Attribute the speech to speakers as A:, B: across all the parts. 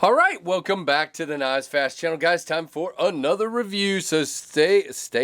A: All right, welcome back to the KnivesFAST channel, guys. Time for another review. So say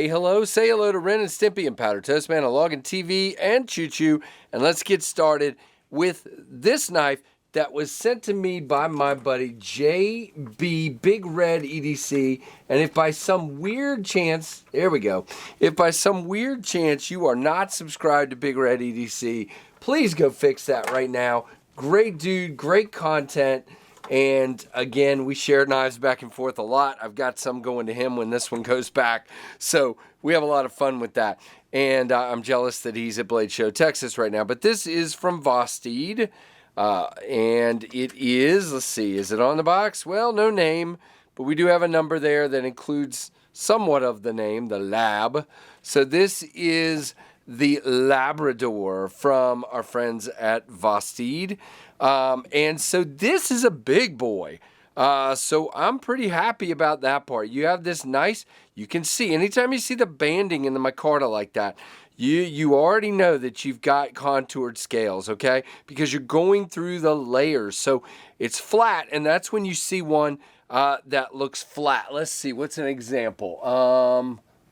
A: hello to Ren and Stimpy and Powder Toast Man, Loggin TV, and Choo Choo. And let's get started with this knife that was sent to me by my buddy JB Big Red EDC. And if by some weird chance, there we go. If by some weird chance you are not subscribed to Big Red EDC, please go fix that right now. Great dude, great content. And again, we share knives back and forth a lot. I've got some going to him when this one goes back. So we have a lot of fun with that. And I'm jealous that he's at Blade Show, Texas right now. But this is from Vosteed. And it is, let's see, is it on the box? Well, no name. But we do have a number there that includes somewhat of the name, the lab. So this is the Labrador from our friends at Vosteed. And so this is a big boy. So I'm pretty happy about that part. You have this nice, you can see, anytime you see the banding in the micarta like that, you already know that you've got contoured scales, okay? Because you're going through the layers. So it's flat, and that's when you see one that looks flat. Let's see, what's an example?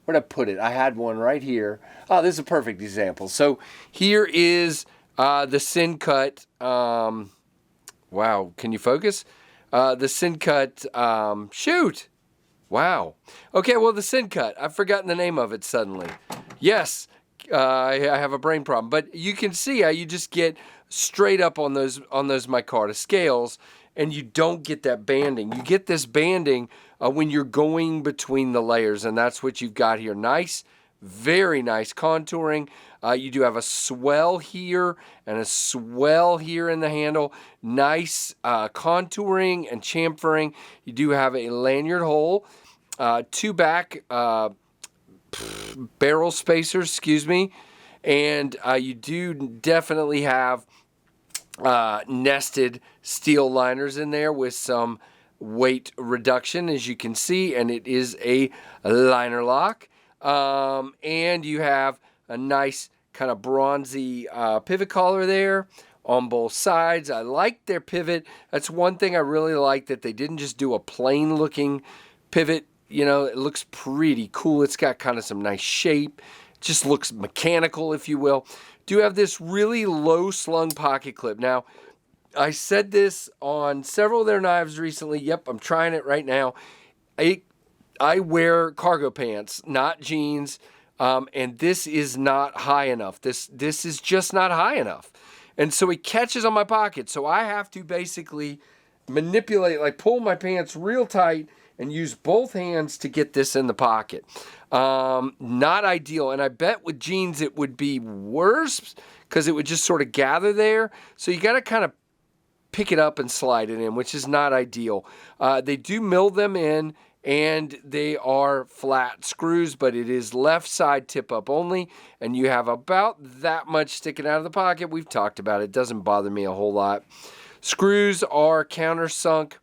A: Where'd I put it? I had one right here. Oh, this is a perfect example. So here is the Sin Cut. Wow, can you focus? The Sin Cut, shoot. Wow. Okay, well, the Sin Cut. I've forgotten the name of it suddenly. Yes, I have a brain problem. But you can see how you just get straight up on those micarta scales, and you don't get that banding. You get this banding when you're going between the layers, and that's what you've got here. Nice, very nice contouring. You do have a swell here and a swell here in the handle. Nice contouring and chamfering. You do have a lanyard hole, two back barrel spacers, excuse me, and you do definitely have nested steel liners in there with some weight reduction, as you can see, and it is a liner lock. And you have a nice kind of bronzy pivot collar there on both sides. I like their pivot. That's one thing I really like, that they didn't just do a plain looking pivot. You know, it looks pretty cool. It's got kind of some nice shape. It just looks mechanical, if you will. Do have this really low slung pocket clip. Now, I said this on several of their knives recently. Yep, I'm trying it right now. I wear cargo pants, not jeans, and this is not high enough. This is just not high enough. And so it catches on my pocket. So I have to basically manipulate, like pull my pants real tight and use both hands to get this in the pocket. Not ideal. And I bet with jeans it would be worse because it would just sort of gather there. So you got to kind of pick it up and slide it in, which is not ideal. They do mill them in, and they are flat screws, but it is left side tip up only, and you have about that much sticking out of the pocket. We've talked about it. It doesn't bother me a whole lot. Screws are countersunk,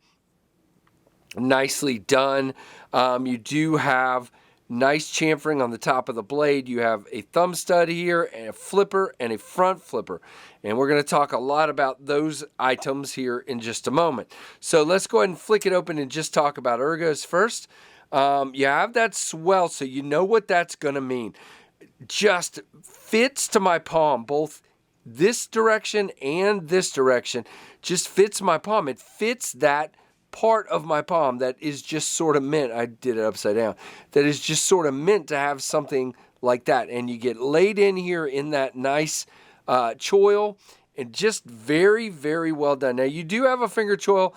A: nicely done. You do have nice chamfering on the top of the blade. You have a thumb stud here, and a flipper, and a front flipper. And we're going to talk a lot about those items here in just a moment. So let's go ahead and flick it open and just talk about ergos first. You have that swell, so you know what that's going to mean. Just fits to my palm, both this direction and this direction. Just fits my palm. It fits that part of my palm that is just sort of meant, I did it upside down, that is just sort of meant to have something like that. And you get laid in here in that nice choil, and just very, very well done. Now you do have a finger choil,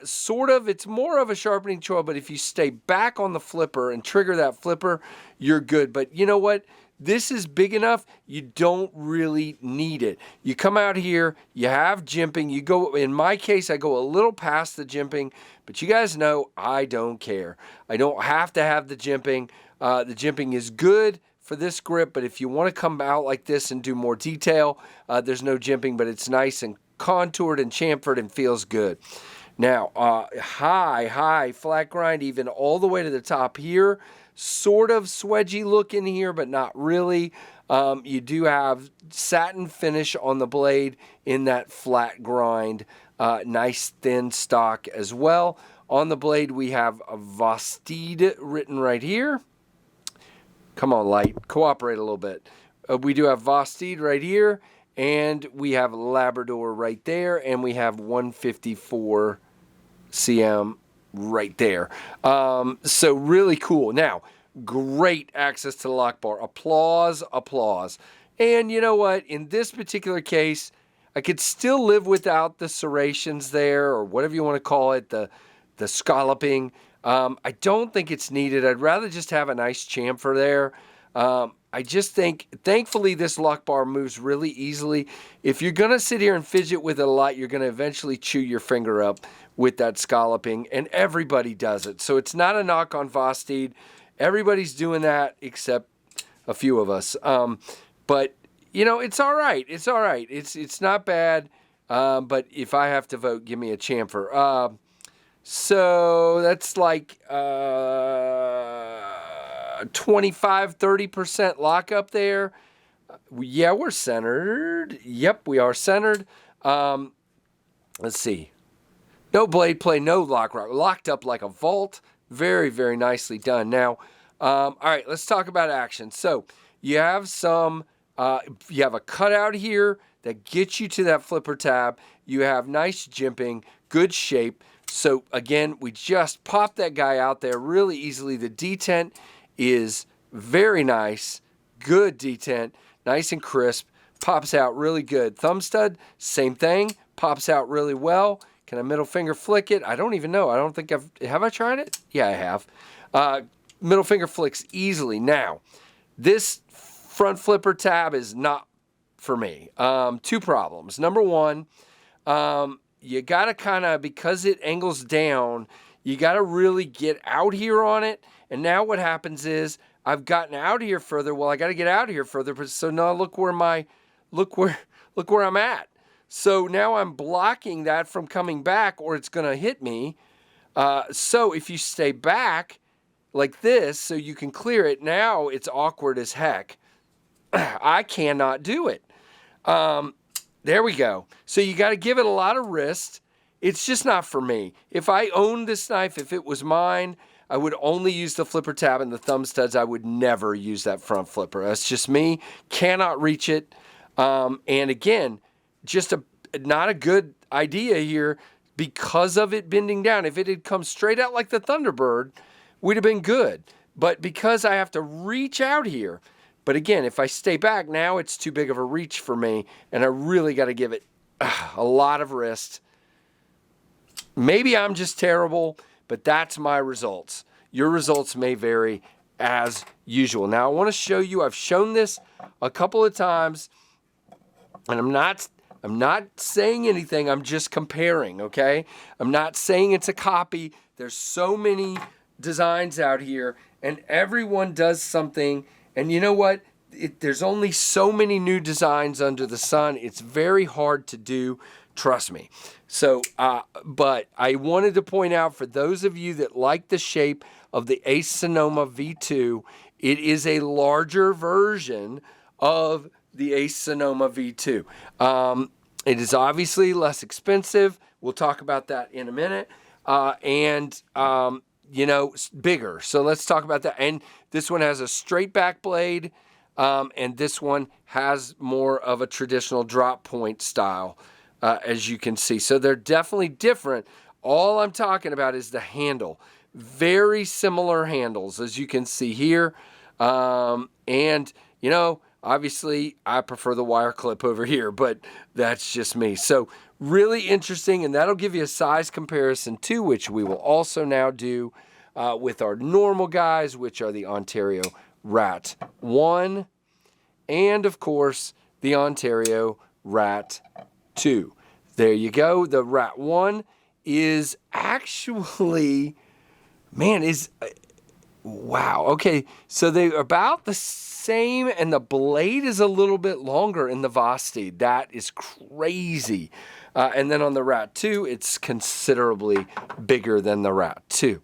A: sort of, it's more of a sharpening choil, but if you stay back on the flipper and trigger that flipper, you're good. But you know what? This is big enough, you don't really need it. You come out here, you have jimping, you go, in my case, I go a little past the jimping, but you guys know I don't care. I don't have to have the jimping. The jimping is good for this grip, but if you want to come out like this and do more detail, there's no jimping, but it's nice and contoured and chamfered and feels good. Now, high flat grind, even all the way to the top here. Sort of swedgy look in here, but not really. You do have satin finish on the blade in that flat grind. Nice thin stock as well. On the blade, we have a Vosteed written right here. Come on, light. Cooperate a little bit. We do have Vosteed right here, and we have Labrador right there, and we have 154 cm right there. So really cool. Now, great access to the lock bar. Applause, applause. And you know what? In this particular case, I could still live without the serrations there, or whatever you want to call it, the scalloping. I don't think it's needed. I'd rather just have a nice chamfer there. I just think, thankfully, this lock bar moves really easily. If you're going to sit here and fidget with it a lot, you're going to eventually chew your finger up with that scalloping, and everybody does it. So it's not a knock on Vosteed. Everybody's doing that except a few of us. But, you know, it's all right. It's all right. It's not bad. But if I have to vote, give me a chamfer. So that's like 25-30% lockup there. Yeah, we're centered. Yep, we are centered. Let's see. No blade play, no lock rock. Locked up like a vault. Very, very nicely done. Now, all right, let's talk about action. So you have you have a cutout here that gets you to that flipper tab. You have nice jimping, good shape. So again, we just pop that guy out there really easily. The detent is very nice, good detent, nice and crisp, pops out really good. Thumb stud, same thing, pops out really well. Can I middle finger flick it? I don't even know. I don't think have I tried it? Yeah, I have. Middle finger flicks easily. Now, this front flipper tab is not for me. Two problems. Number one, you got to kind of, because it angles down, you got to really get out here on it. And now what happens is I've gotten out here further. Well, I got to get out here further. So now look where I'm at. So now I'm blocking that from coming back, or it's going to hit me. So if you stay back like this so you can clear it, now it's awkward as heck. I cannot do it. There we go. So you got to give it a lot of wrist. It's just not for me. If I owned this knife, if it was mine, I would only use the flipper tab and the thumb studs. I would never use that front flipper. That's just me. Cannot reach it. And again, just not a good idea here because of it bending down. If it had come straight out like the Thunderbird, we'd have been good. But because I have to reach out here, but again, if I stay back, now it's too big of a reach for me, and I really got to give it a lot of wrist. Maybe I'm just terrible, but that's my results. Your results may vary as usual. Now, I want to show you, I've shown this a couple of times, and I'm not saying anything, I'm just comparing, okay? I'm not saying it's a copy. There's so many designs out here, and everyone does something. And you know what? There's only so many new designs under the sun. It's very hard to do, trust me. So, but I wanted to point out for those of you that like the shape of the Ace Sonoma V2, it is a larger version of the Ace Sonoma V2. It is obviously less expensive. We'll talk about that in a minute. You know, bigger. So let's talk about that. And this one has a straight back blade, and this one has more of a traditional drop point style, as you can see. So they're definitely different. All I'm talking about is the handle. Very similar handles, as you can see here. And, you know, obviously I prefer the wire clip over here, but that's just me. So really interesting, and that'll give you a size comparison too, which we will also now do with our normal guys, which are the Ontario Rat 1 and, of course, the Ontario Rat 2. There you go. The Rat 1 is actually, man, wow. Okay, so they're about the same, and the blade is a little bit longer in the Vosteed. That is crazy. And then on the Rat 2, it's considerably bigger than the Rat 2.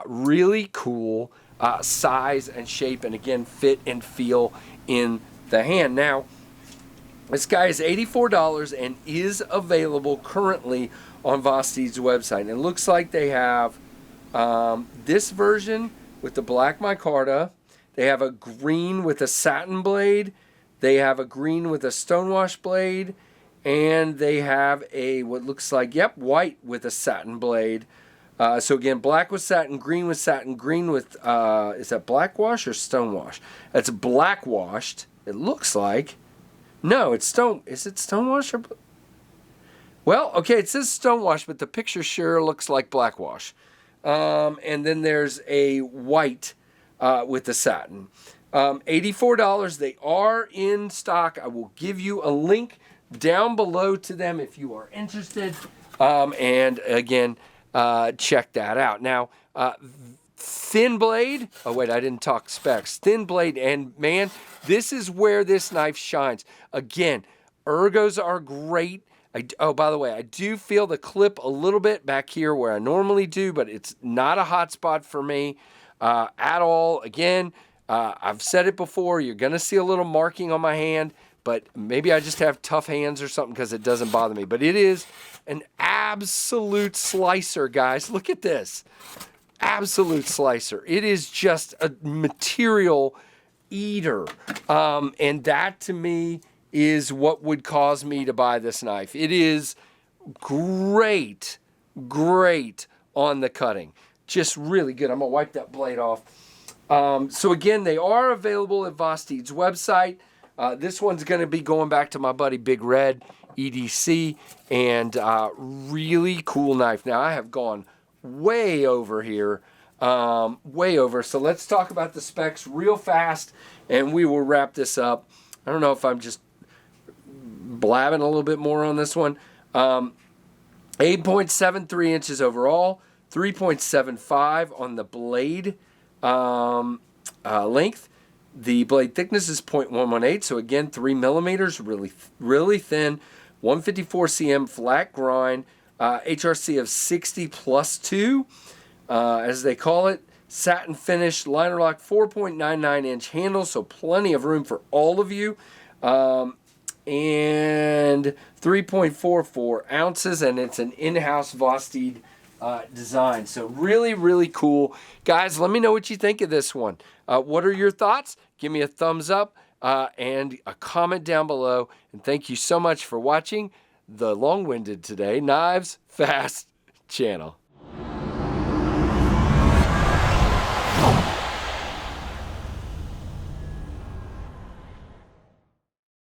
A: Really cool size and shape, and again, fit and feel in the hand. Now, This guy is $84 and is available currently on Vosteed's website. And it looks like they have this version with the black micarta. They have a green with a satin blade. They have a green with a stonewash blade. And they have a, what looks like, yep, white with a satin blade. So again, black with satin, green with satin, green with, is that black wash or stonewash? That's black washed, it looks like. No, it's is it stonewash or? Well, okay, it says stonewash, but the picture sure looks like black wash. And then there's a white with the satin. $84. They are in stock. I will give you a link down below to them if you are interested. And again, check that out. Now, thin blade. Oh, wait, I didn't talk specs. Thin blade, and man, this is where this knife shines. Again, ergos are great. Oh, by the way, I do feel the clip a little bit back here where I normally do, but it's not a hot spot for me at all. Again, I've said it before, you're going to see a little marking on my hand, but maybe I just have tough hands or something because it doesn't bother me. But it is an absolute slicer, guys. Look at this. Absolute slicer. It is just a material eater. And that, to me, is what would cause me to buy this knife. It is great, great on the cutting. Just really good. I'm going to wipe that blade off. So again, they are available at Vosteed's website. This one's going to be going back to my buddy Big Red, EDC, and really cool knife. Now, I have gone way over here, way over. So let's talk about the specs real fast, and we will wrap this up. I don't know if I'm just blabbing a little bit more on this one. 8.73 inches overall, 3.75 on the blade length. The blade thickness is 0.118, so again, 3 millimeters, really thin. 154 cm flat grind, HRC of 60 plus 2, as they call it. Satin finish, liner lock, 4.99 inch handle, so plenty of room for all of you. And 3.44 ounces, and it's an in-house Vosteed design. So really, really cool. Guys, let me know what you think of this one. What are your thoughts? Give me a thumbs up and a comment down below. And thank you so much for watching the long-winded today KnivesFAST channel.